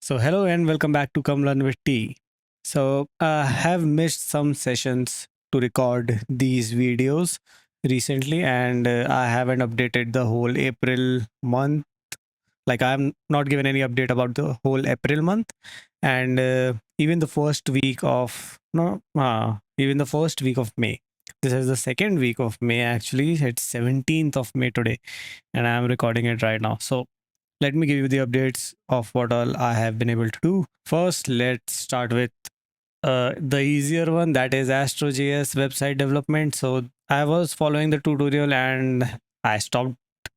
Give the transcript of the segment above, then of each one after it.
So, hello and welcome back to Come Learn with T. So, I have missed some sessions to record these videos recently, and I haven't updated the whole April month. Like, I'm not given any update about the whole April month, and even the first week of no, even the first week of May. This is the second week of May. Actually, it's 17th of May today, and I'm recording it right now. So let me give you the updates of what all I have been able to do. First, let's start with the easier one, that is AstroJS website development. So I was following the tutorial and I stopped.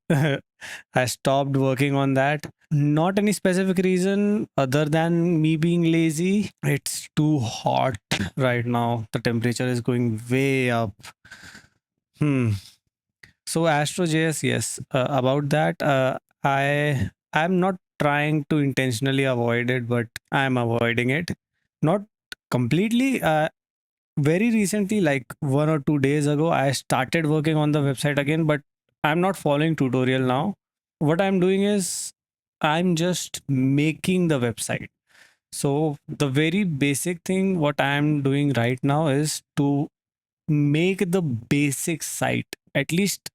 I stopped working on that. Not any specific reason other than me being lazy. It's too hot right now. The temperature is going way up. Hmm. So AstroJS, yes. About that, I'm not trying to intentionally avoid it, but I'm avoiding it. Not completely. Very recently, like 1 or 2 days ago, I started working on the website again, but I'm not following tutorial now. What I'm doing is I'm just making the website. So the very basic thing what I'm doing right now is to make the basic site. At least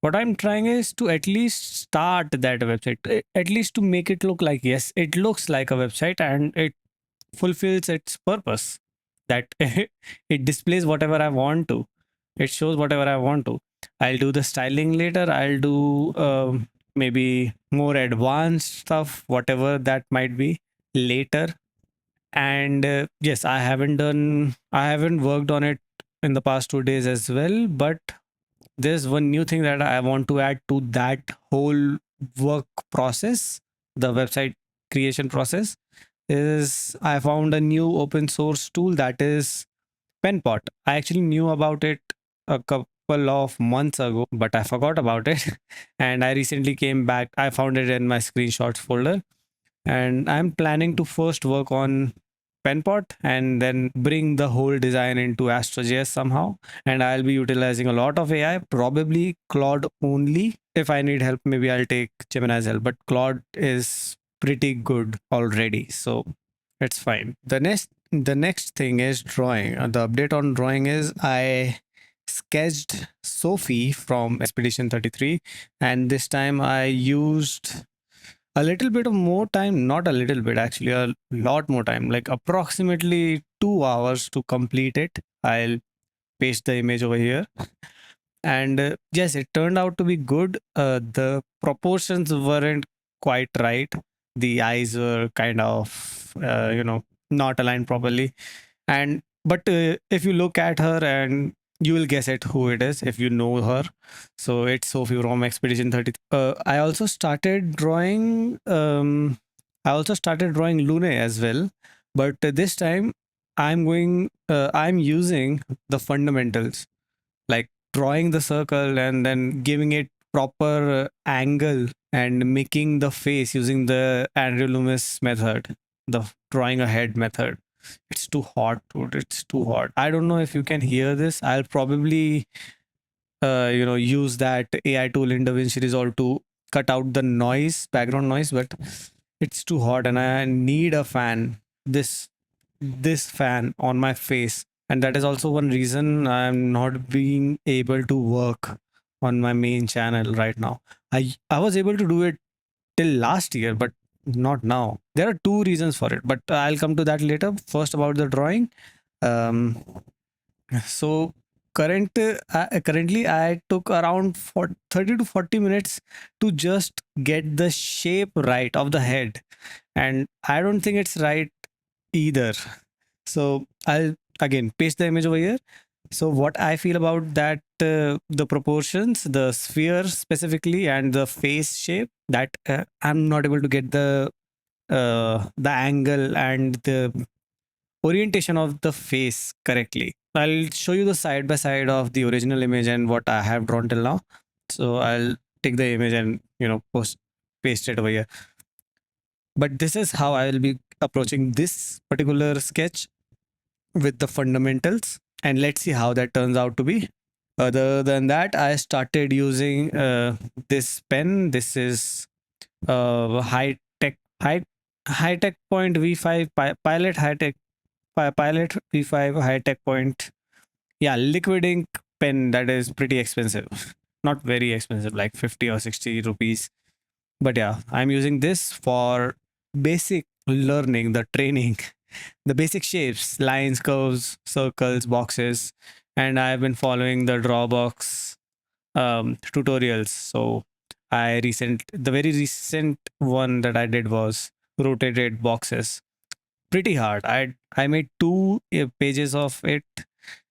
what I'm trying is to at least start that website, at least to make it look like, yes, it looks like a website and it fulfills its purpose, that it displays whatever I want to, it shows whatever I want to. I'll do the styling later. I'll do maybe more advanced stuff, whatever that might be, later. And yes, I haven't worked on it in the past 2 days as well, but there's one new thing that I want to add to that whole work process, the website creation process, is I found a new open source tool, that is Penpot. I actually knew about it a couple of months ago, but I forgot about it. And I recently came back. I found it in my screenshots folder. And I'm planning to first work on Penpot and then bring the whole design into AstroJS somehow. And I'll be utilizing a lot of AI, probably Claude only. If I need help, maybe I'll take Gemini's help. But Claude is pretty good already, so it's fine. The next thing is drawing. The update on drawing is I sketched Sophie from Expedition 33, and this time I used a little bit of more time, not a little bit, actually, a lot more time, like approximately 2 hours to complete it. I'll paste the image over here. And yes, it turned out to be good. The proportions weren't quite right. The eyes were kind of, not aligned properly. And but if you look at her, and you will guess it who it is if you know her. So it's Sophie from Expedition 30. I also started drawing. Lune as well, but this time I'm using the fundamentals, like drawing the circle and then giving it proper angle and making the face using the Andrew Loomis method, the drawing a head method. It's too hot, dude. It's too hot. I don't know if you can hear this. I'll probably, use that AI tool in DaVinci Resolve to cut out the noise, background noise, but it's too hot and I need a fan. This fan on my face, and that is also one reason I'm not being able to work on my main channel right now. I was able to do it till last year, but not now. There are two reasons for it, but I'll come to that later. First, about the drawing. um so currently I took around 30 to 40 minutes to just get the shape right of the head, and I don't think it's right either. So I'll again paste the image over here. So what I feel about that, the proportions, the sphere specifically, and the face shape, that I'm not able to get the angle and the orientation of the face correctly. I'll show you the side by side of the original image and what I have drawn till now. So I'll take the image and paste it over here. But this is how I will be approaching this particular sketch with the fundamentals, and let's see how that turns out to be. Other than that, I started using this pen. This is high tech high High-Tech Point V5 Pilot High-Tech Pilot V5 High-Tech Point. Yeah, liquid ink pen that is pretty expensive. Not very expensive, like 50 or 60 rupees. But yeah, I'm using this for basic learning, the training, the basic shapes, lines, curves, circles, boxes. And I've been following the Drawbox tutorials. So the very recent one that I did was rotated boxes. Pretty hard. I made two pages of it,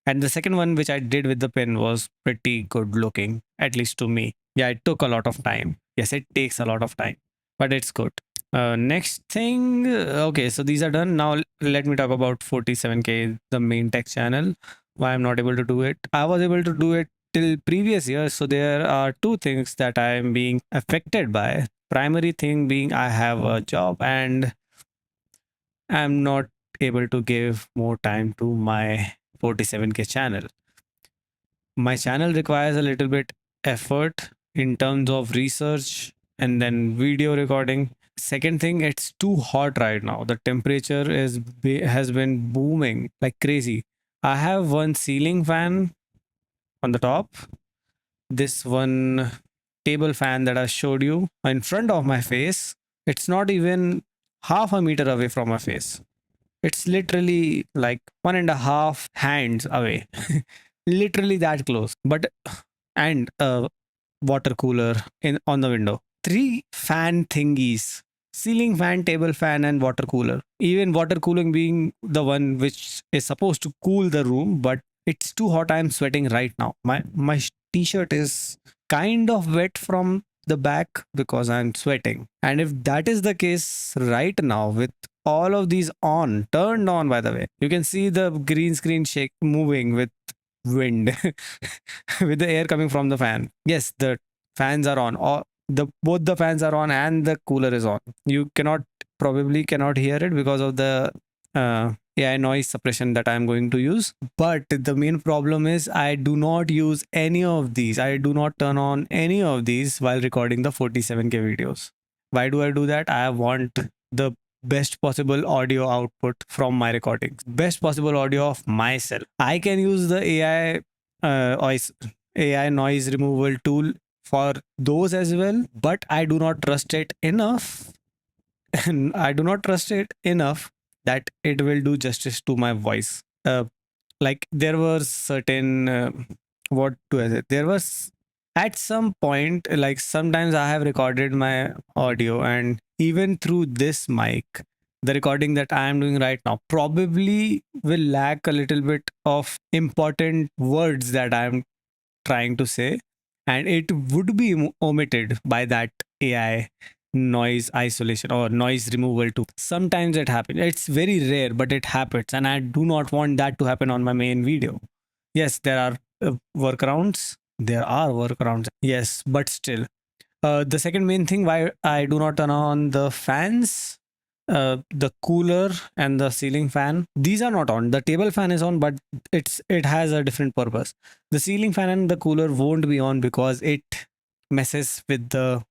and the second one which I did with the pen was pretty good looking, at least to me. Yeah, it took a lot of time. Yes, it takes a lot of time, but it's good. Next thing, okay, so these are done. Now let me talk about 47K, the main tech channel. Why I'm not able to do it? I was able to do it till previous years. So there are two things that I am being affected by. Primary thing being I have a job and I'm not able to give more time to my 47K channel. My channel requires a little bit effort in terms of research and then video recording. Second thing, it's too hot right now. The temperature has been booming like crazy. I have one ceiling fan on the top, this one table fan that I showed you in front of my face. It's not even half a meter away from my face. It's literally like 1.5 hands away. Literally that close. But and a water cooler in on the window. Three fan thingies. Ceiling fan, table fan, and water cooler. Even water cooling being the one which is supposed to cool the room, but it's too hot. I'm sweating right now. My t-shirt is kind of wet from the back because I'm sweating. And if that is the case right now with all of these on, turned on by the way, you can see the green screen shake moving with wind with the air coming from the fan. Yes, the fans are on. All the both the fans are on and the cooler is on. You cannot hear it because of the AI noise suppression that I'm going to use. But the main problem is I do not use any of these. I do not turn on any of these while recording the 47K videos. Why do I do that? I want the best possible audio output from my recordings, best possible audio of myself. I can use the AI noise removal tool for those as well, but I do not trust it enough. And I do not trust it enough that it will do justice to my voice. Like there were certain what do I say? There was at some point, like sometimes I have recorded my audio, and even through this mic, the recording that I am doing right now probably will lack a little bit of important words that I am trying to say, and it would be omitted by that AI noise isolation or noise removal too. Sometimes it happens. It's very rare, but it happens, and I do not want that to happen on my main video. Yes, there are workarounds. There are workarounds. Yes, but still, the second main thing why I do not turn on the fans, the cooler and the ceiling fan, these are not on. The table fan is on, but it has a different purpose. The ceiling fan and the cooler won't be on because it messes with the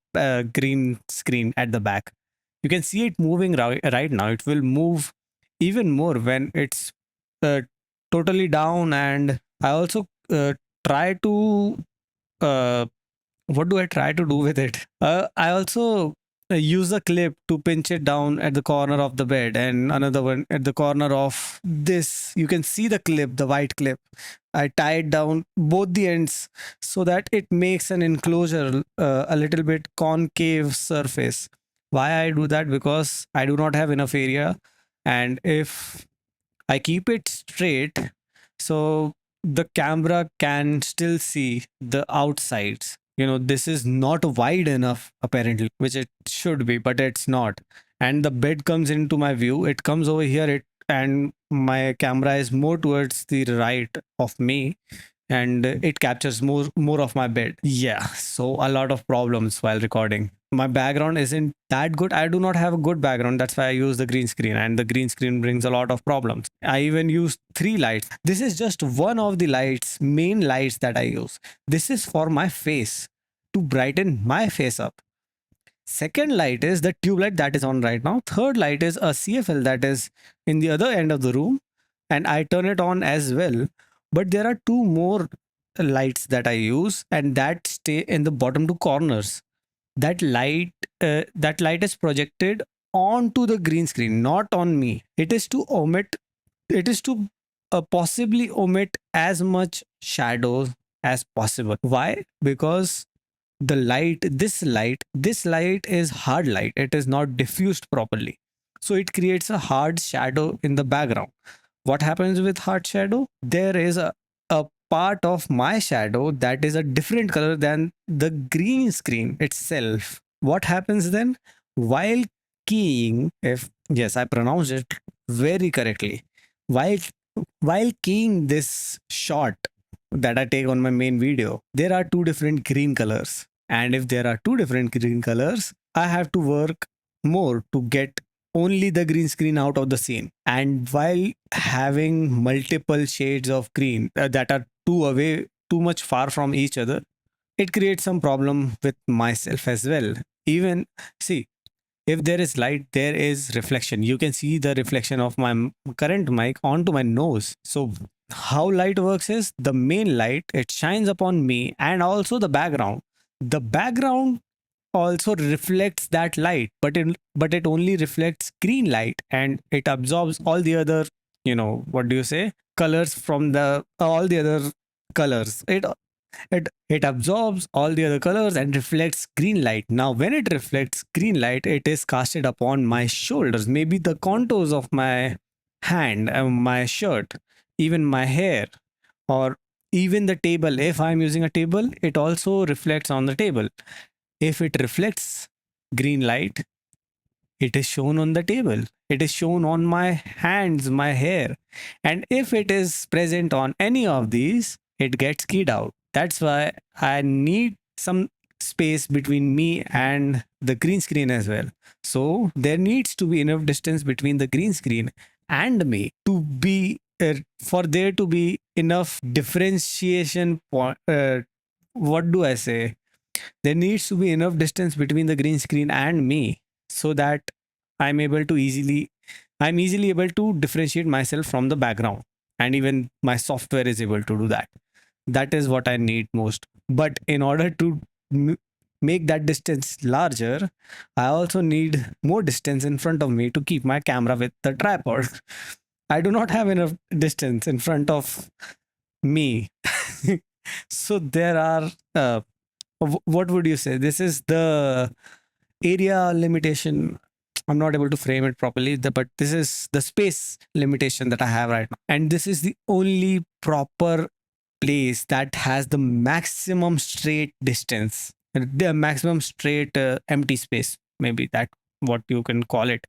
green screen at the back. You can see it moving right now. It will move even more when it's uh, totally down. And I also try to uh, what do I try to do with it? I also use a clip to pinch it down at the corner of the bed, and another one at the corner of this. You can see the clip, the white clip. I tie it down both the ends so that it makes an enclosure, a little bit concave surface. Why I do that? Because I do not have enough area, and if I keep it straight, so the camera can still see the outsides. This is not wide enough apparently, which it should be, but it's not. And the bed comes into my view. It comes over here, and my camera is more towards the right of me, and it captures more of my bed. Yeah, so a lot of problems while recording. My background isn't that good. I do not have a good background. That's why I use the green screen, and the green screen brings a lot of problems. I even use three lights. This is just one of the main lights that I use. This is for my face, to brighten my face up. Second light is the tube light that is on right now. Third light is a CFL that is in the other end of the room, and I turn it on as well. But there are two more lights that I use, and that stay in the bottom two corners. That light is projected onto the green screen, not on me. It is to possibly omit as much shadows as possible. Why? Because this light is hard light. It is not diffused properly, so it creates a hard shadow in the background. What happens with hard shadow? There is a part of my shadow that is a different color than the green screen itself. What happens then? While keying, if yes, I pronounced it very correctly, while while keying this shot that I take on my main video, there are two different green colors. And if there are two different green colors, I have to work more to get only the green screen out of the scene. And while having multiple shades of green that are too much far from each other, it creates some problem with myself as well. Even see, if there is light, there is reflection. You can see the reflection of my current mic onto my nose. So how light works is the main light, it shines upon me and also the background. The background also reflects that light, but it only reflects green light, and it absorbs all the other, what do you say, colors from the all the other colors. It absorbs all the other colors and reflects green light. Now, when it reflects green light, it is casted upon my shoulders, maybe the contours of my hand, my shirt, even my hair, or even the table. If I'm using a table, it also reflects on the table. If it reflects green light, it is shown on the table. It is shown on my hands, my hair. And if it is present on any of these, it gets keyed out. That's why I need some space between me and the green screen as well. So there needs to be enough distance between the green screen and me to be for there to be enough differentiation. What do I say? There needs to be enough distance between the green screen and me, so that i'm able to easily I'm easily able to differentiate myself from the background, and even my software is able to do that. That is what I need most. But in order to m- make that distance larger, I also need more distance in front of me to keep my camera with the tripod. I do not have enough distance in front of me. So there are what would you say, this is the area limitation. I'm not able to frame it properly, but this is the space limitation that I have right now. And this is the only proper place that has the maximum straight distance, the maximum straight empty space, maybe that what you can call it.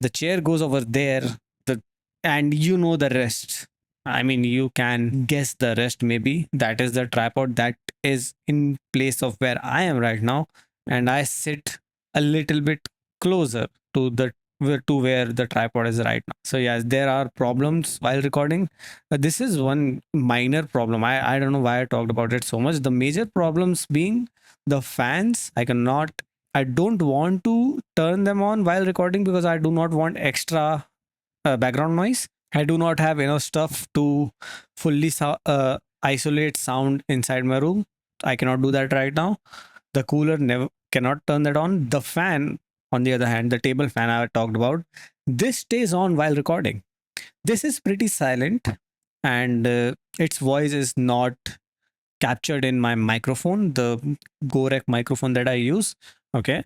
The chair goes over there, the and the rest. I mean, you can guess the rest. Maybe that is the tripod that is in place of where I am right now, and I sit a little bit closer to where the tripod is right now. So yes, there are problems while recording. This is one minor problem. I don't know why I talked about it so much. The major problems being the fans. I don't want to turn them on while recording because I do not want extra background noise. I do not have enough stuff to fully isolate sound inside my room. I cannot do that right now. The cooler never cannot turn that on. The fan, on the other hand, the table fan I talked about, this stays on while recording. This is pretty silent, and its voice is not captured in my microphone, the Gorek microphone that I use. Okay,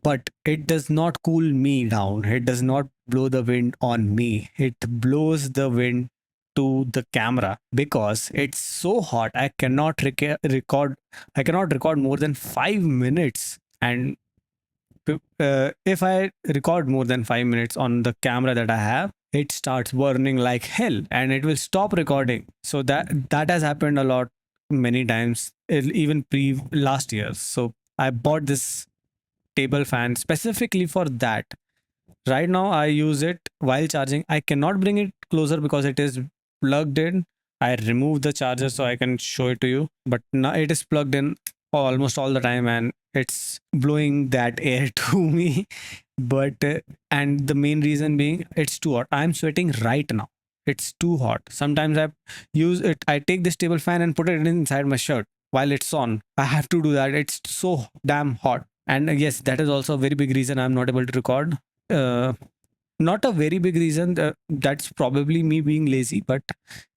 but it does not cool me down. It does not blow the wind on me. It blows the wind to the camera because it's so hot. Record. I cannot record more than 5 minutes, and if I record more than 5 minutes on the camera that I have, it starts burning like hell, and it will stop recording. So that has happened a lot, many times, even pre last year. So I bought this table fan specifically for that. Right now, I use it while charging. I cannot bring it closer because it is plugged in. I removed the charger so I can show it to you, but now it is plugged in almost all the time, and it's blowing that air to me. But and the main reason being it's too hot. I'm sweating right now. It's too hot. Sometimes I take this table fan and put it inside my shirt while it's on. I have to do that. It's so damn hot. And yes, that is also a very big reason I'm not able to record. Uh, Not a very big reason. That's probably me being lazy. But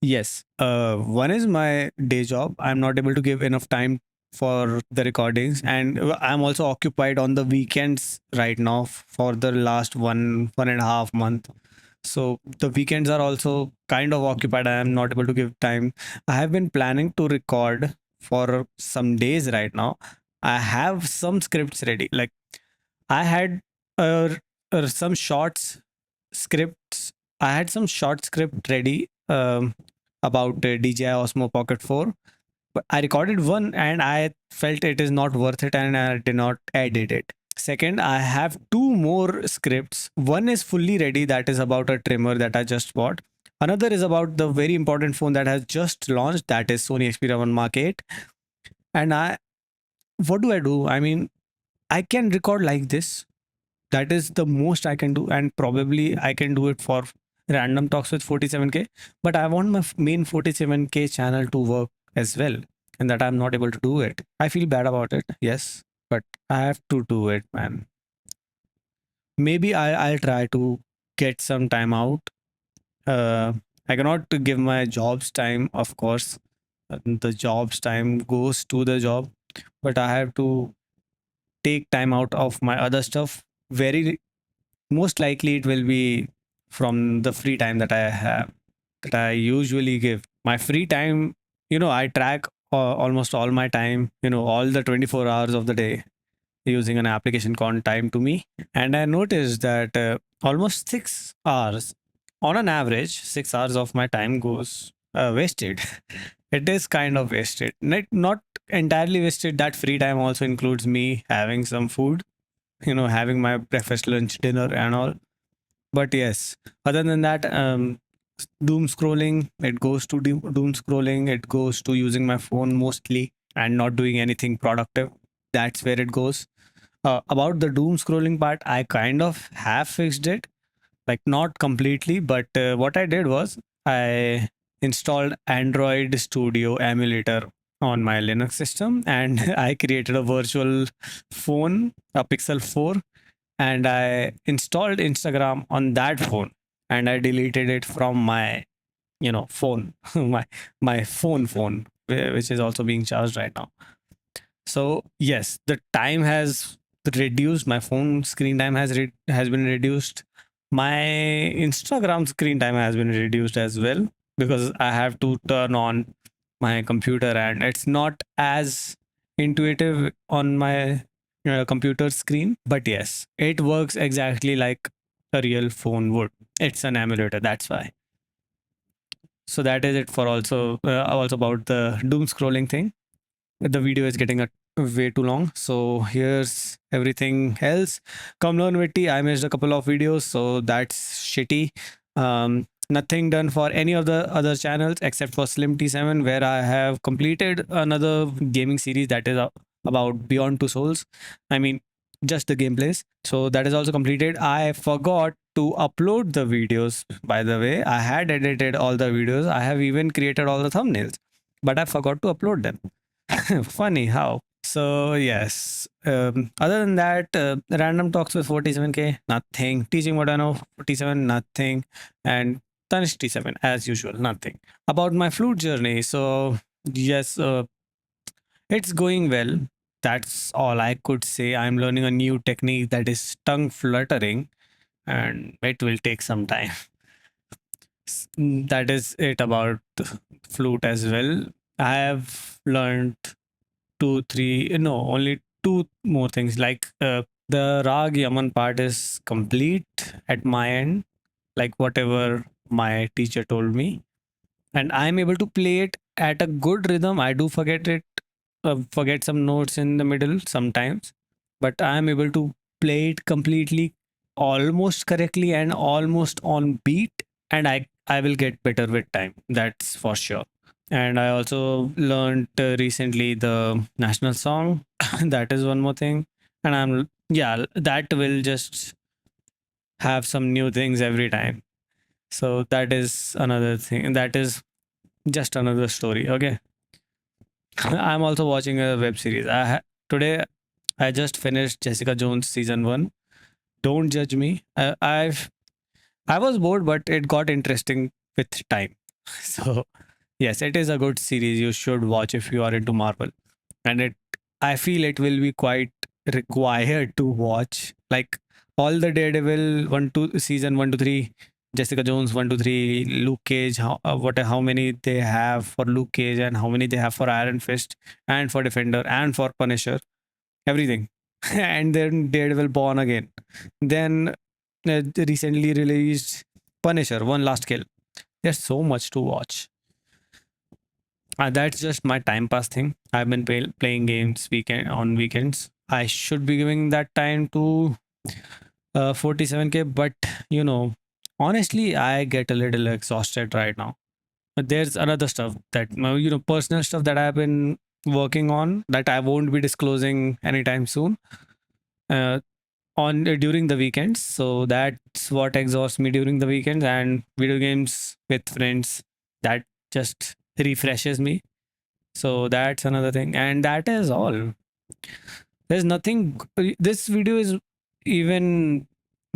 yes, one is my day job. I'm not able to give enough time for the recordings, and I'm also occupied on the weekends right now for the last 1.5 month. So the weekends are also kind of occupied. I am not able to give time. I have been planning to record for some days right now. I have some scripts ready. Like I had some shorts scripts. I had some short script ready about DJI Osmo Pocket 4, but I recorded one and I felt it is not worth it and I did not edit it. Second, I have two more scripts. One is fully ready, that is about a trimmer that I just bought. Another is about the very important phone that has just launched, that is Sony Xperia 1 Mark 8. And what do? I mean, I can record like this. That is the most I can do, and probably I can do it for random talks with 47K. But I want my main 47K channel to work as well, and that I'm not able to do it. I feel bad about it, yes, but I have to do it, man. Maybe I'll try to get some time out. I cannot give my job's time, of course. The job's time goes to the job, but I have to take time out of my other stuff. Very most likely it will be from the free time that I have, that I usually give. My free time, I track almost all my time, all the 24 hours of the day using an application called Time to Me. And I noticed that almost 6 hours, on an average, 6 hours of my time goes wasted. It is kind of wasted. Not entirely wasted. That free time also includes me having some food, having my breakfast, lunch, dinner, and all. But yes, other than that, doom scrolling, it goes to doom scrolling, it goes to using my phone mostly and not doing anything productive. That's where it goes. About the doom scrolling part, I kind of have fixed it, like not completely, but what I did was I installed Android Studio emulator on my Linux system and I created a virtual phone, a Pixel 4, and I installed Instagram on that phone and I deleted it from my, phone, my phone, which is also being charged right now. So yes, the time has reduced. My phone screen time has been reduced. My Instagram screen time has been reduced as well because I have to turn on my computer and it's not as intuitive on my computer screen. But yes, it works exactly like a real phone would. It's an emulator. That's why. So that is it for also about the doom scrolling thing. The video is getting way too long, so here's everything else. Come learn with T. I missed a couple of videos, so that's shitty. Nothing done for any of the other channels except for Slim T7, where I have completed another gaming series that is about Beyond Two Souls. I mean, just the gameplays. So that is also completed. I forgot to upload the videos, by the way. I had edited all the videos. I have even created all the thumbnails, but I forgot to upload them. Funny how. So yes. Other than that, random talks with 47K, nothing. Teaching what I know, 47, nothing, and Tanish T7 as usual, nothing. About my flute journey, so yes, it's going well. That's all I could say. I'm learning a new technique that is tongue fluttering, and it will take some time. That is it about the flute as well. I have learned two, three, no, only two more things. Like the Rag Yaman part is complete at my end, like whatever my teacher told me. And I'm able to play it at a good rhythm. I do forget some notes in the middle sometimes, but I'm able to play it completely, almost correctly, and almost on beat. And I will get better with time. That's for sure. And I also learned recently the national song. That is one more thing. And yeah, that will just have some new things every time. So that is another thing. That is just another story. Okay. I'm also watching a web series. Today I just finished Jessica Jones season 1. Don't judge me. I was bored, but it got interesting with time. So yes, it is a good series. You should watch if you are into Marvel. And I feel it will be quite required to watch. Like all the Daredevil season 1 to 3, Jessica Jones 1 to 3, Luke Cage. How many they have for Luke Cage and how many they have for Iron Fist and for Defender and for Punisher, everything. And then Daredevil Born Again. Then recently released Punisher, One Last Kill. There's so much to watch. That's just my time pass thing. I've been playing games on weekends. I should be giving that time to 47K, but you know, honestly, I get a little exhausted right now. But there's another stuff that personal stuff that I've been working on that I won't be disclosing anytime soon. Uh, on during the weekends, so that's what exhausts me during the weekends, and video games with friends, that just refreshes me. So that's another thing, and that is all. There's nothing. This video is even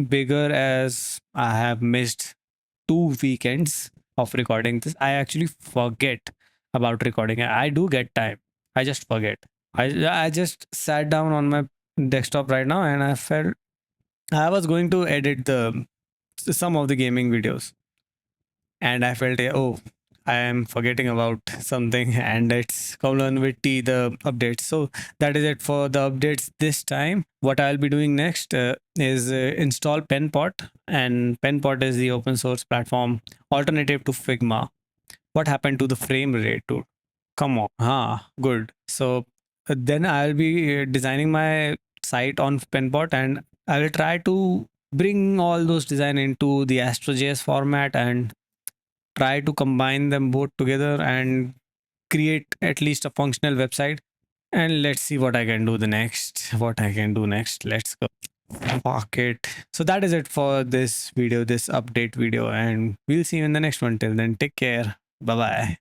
bigger as I have missed 2 weekends of recording this. I actually forget about recording. I do get time, I just forget. I just sat down on my desktop right now, and I felt I was going to edit the some of the gaming videos, and I felt, oh, I am forgetting about something, and it's Kowloon with T, the updates. So that is it for the updates this time. What I'll be doing next is install Penpot, and Penpot is the open source platform alternative to Figma. What happened to the frame rate, dude? Come on, good. So then I'll be designing my site on Penpot, and I will try to bring all those design into the AstroJS format and try to combine them both together and create at least a functional website. And let's see what I can do the next. What I can do next. Let's go. Fuck it. So that is it for this video, this update video, and we'll see you in the next one. Till then, take care. Bye bye.